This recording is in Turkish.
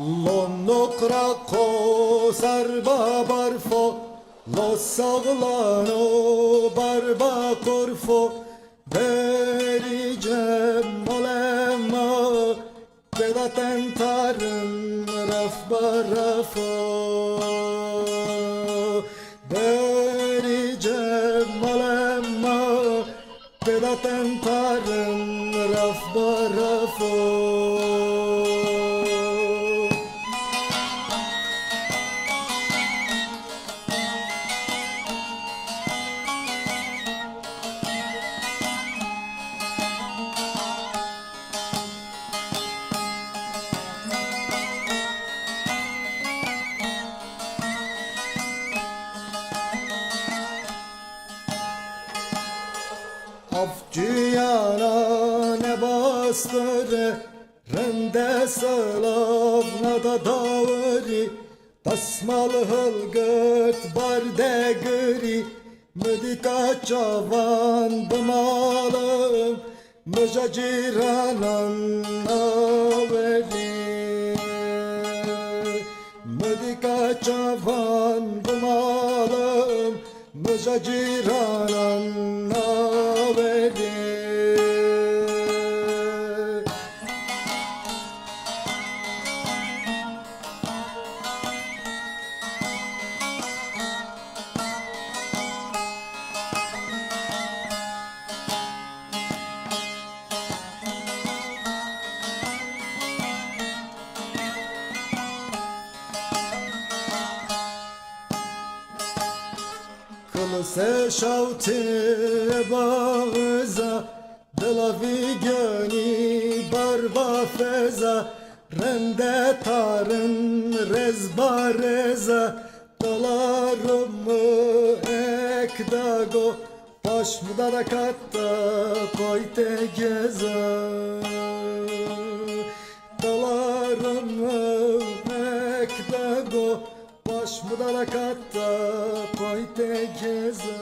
Lo cracco sarba barfo, lo saglano barba corfo, vericem molema, peda tentarın raf barafo. Vericem molema, peda tentarın raf barafo. Avcıyana ne bastırı, rende slavna da davri, tasmal hılgıt barde gri, müdika çavan bımalım, müja ciranan averi. Müdika çavan bımalım, müja ciranan averi. Se şavte bağıza, delavi gönü barba feza, rende tarın rezba reza, dolarımı ekdago, baş mudarakatta koyte geza. Dolarımı ekdago, baş mudarakatta koyte geza.